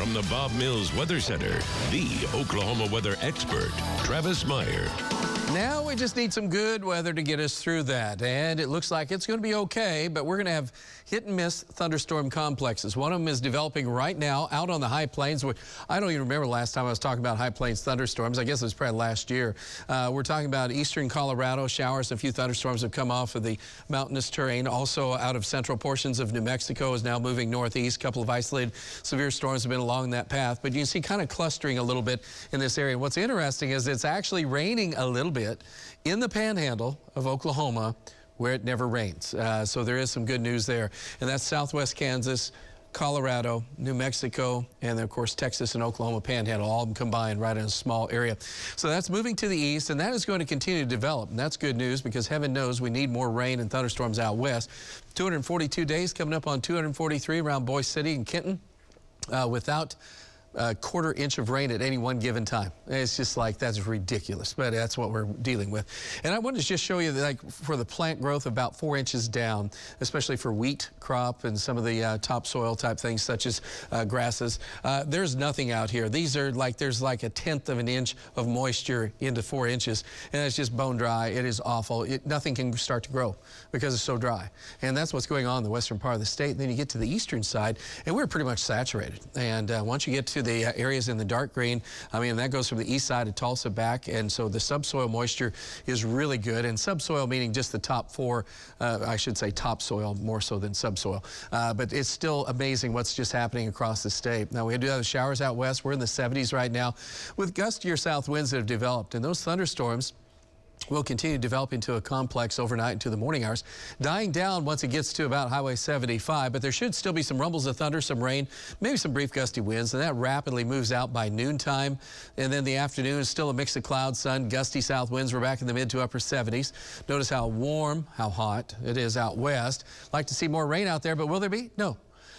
From the Bob Mills Weather Center, the Oklahoma weather expert, Travis Meyer. Now we just need some good weather to get us through that, and it looks like it's going to be okay, but we're going to have hit and miss thunderstorm complexes. One of them is developing right now out on the high plains. I don't even remember last time I was talking about high plains thunderstorms. I guess it was probably last year. We're talking about eastern Colorado. Showers, a few thunderstorms have come off of the mountainous terrain. Also out of central portions of New Mexico is now moving northeast. A couple of isolated severe storms have been along that path, but you can see kind of clustering a little bit in this area. What's interesting is it's actually raining a little bit in the panhandle of Oklahoma, where it never rains. So there is some good news there. And that's southwest Kansas, Colorado, New Mexico, and of course Texas and Oklahoma panhandle, all of them combined right in a small area. So that's moving to the east, and that is going to continue to develop. And that's good news because heaven knows we need more rain and thunderstorms out west. 242 days coming up on 243 around Boise City and Kenton without a quarter inch of rain at any one given time. It's just like, that's ridiculous, but that's what we're dealing with. And I wanted to just show you that, like, for the plant growth, about 4 inches down, especially for wheat crop and some of the topsoil type things such as grasses. There's nothing out here. These are like, there's like a tenth of an inch of moisture into 4 inches, and it's just bone dry. It is awful. Nothing can start to grow because it's so dry. And that's what's going on in the western part of the state. And then you get to the eastern side, and we're pretty much saturated. And once you get to the areas in the dark green, I mean, that goes from the east side of Tulsa back, and so the subsoil moisture is really good. And subsoil meaning just the top four, I should say topsoil more so than subsoil. But it's still amazing what's just happening across the state. Now, we do have the showers out west. We're in the 70s right now with gustier south winds that have developed, and those thunderstorms will continue to develop into a complex overnight into the morning hours, dying down once it gets to about Highway 75, but there should still be some rumbles of thunder, some rain, maybe some brief gusty winds, and that rapidly moves out by noontime. And then the afternoon is still a mix of cloud, sun, gusty south winds. We're back in the mid to upper 70s. Notice how warm, how hot it is out west. Like to see more rain out there, but will there be? No.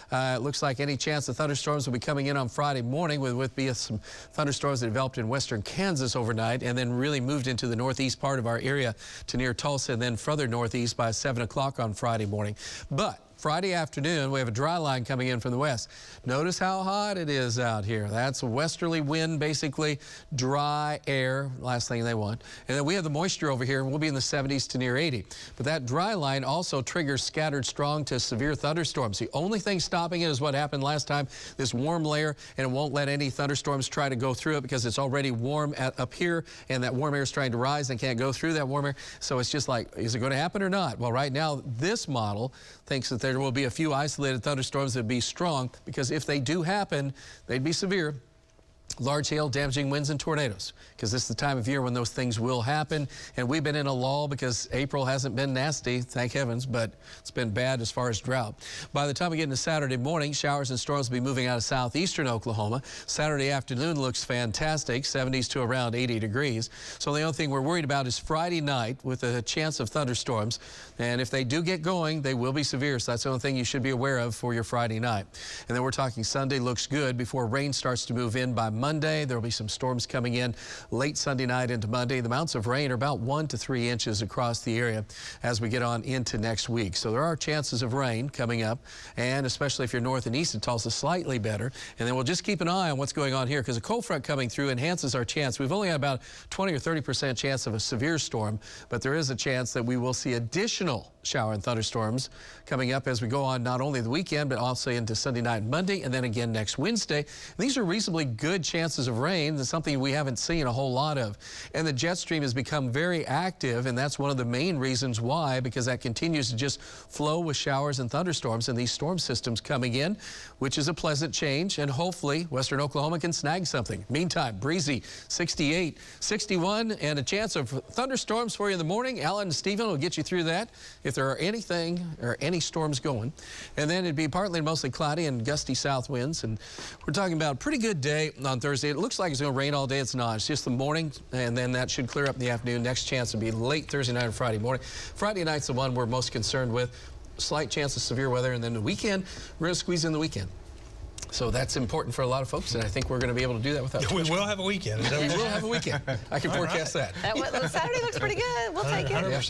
It looks like any chance of thunderstorms will be coming in on Friday morning with some thunderstorms that developed in western Kansas overnight and then really moved into the northeast part of our area to near Tulsa and then further northeast by 7 o'clock on Friday morning. But Friday afternoon, we have a dry line coming in from the west. Notice how hot it is out here. That's a westerly wind, basically dry air, last thing they want. And then we have the moisture over here, and we'll be in the 70s to near 80. But that dry line also triggers scattered strong to severe thunderstorms. The only thing stopping it is what happened last time, this warm layer, and it won't let any thunderstorms try to go through it because it's already warm up here, and that warm air is trying to rise and can't go through that warm air. So it's just like, is it going to happen or not? Well, right now, this model thinks that there will be a few isolated thunderstorms that would be strong, because if they do happen, they'd be severe. Large hail, damaging winds, and tornadoes, because this is the time of year when those things will happen. And we've been in a lull because April hasn't been nasty, thank heavens, but it's been bad as far as drought. By the time we get into Saturday morning, showers and storms will be moving out of southeastern Oklahoma. Saturday afternoon looks fantastic, 70s to around 80 degrees. So the only thing we're worried about is Friday night with a chance of thunderstorms. And if they do get going, they will be severe. So that's the only thing you should be aware of for your Friday night. And then we're talking Sunday looks good before rain starts to move in by Monday. There will be some storms coming in late Sunday night into Monday. The amounts of rain are about 1 to 3 inches across the area as we get on into next week. So there are chances of rain coming up, and especially if you're north and east of Tulsa, slightly better. And then we'll just keep an eye on what's going on here, because a cold front coming through enhances our chance. We've only got about 20 or 30% chance of a severe storm, but there is a chance that we will see additional shower and thunderstorms coming up as we go on not only the weekend, but also into Sunday night and Monday, and then again next Wednesday. These are reasonably good chances of rain. That's something we haven't seen a whole lot of. And the jet stream has become very active, and that's one of the main reasons why, because that continues to just flow with showers and thunderstorms and these storm systems coming in, which is a pleasant change, and hopefully western Oklahoma can snag something. Meantime, breezy 68, 61, and a chance of thunderstorms for you in the morning. Alan and Stephen will get you through that if there are anything or any storms going. And then it'd be partly mostly cloudy and gusty south winds. And we're talking about a pretty good day on Thursday. It looks like it's going to rain all day. It's not. It's just the morning, and then that should clear up in the afternoon. Next chance would be late Thursday night and Friday morning. Friday night's the one we're most concerned with. Slight chance of severe weather, and then the weekend, we're going to squeeze in the weekend. So that's important for a lot of folks, and I think we're going to be able to do that without. We will have a weekend. We will have a weekend. I can forecast that. Saturday looks pretty good. We'll take it.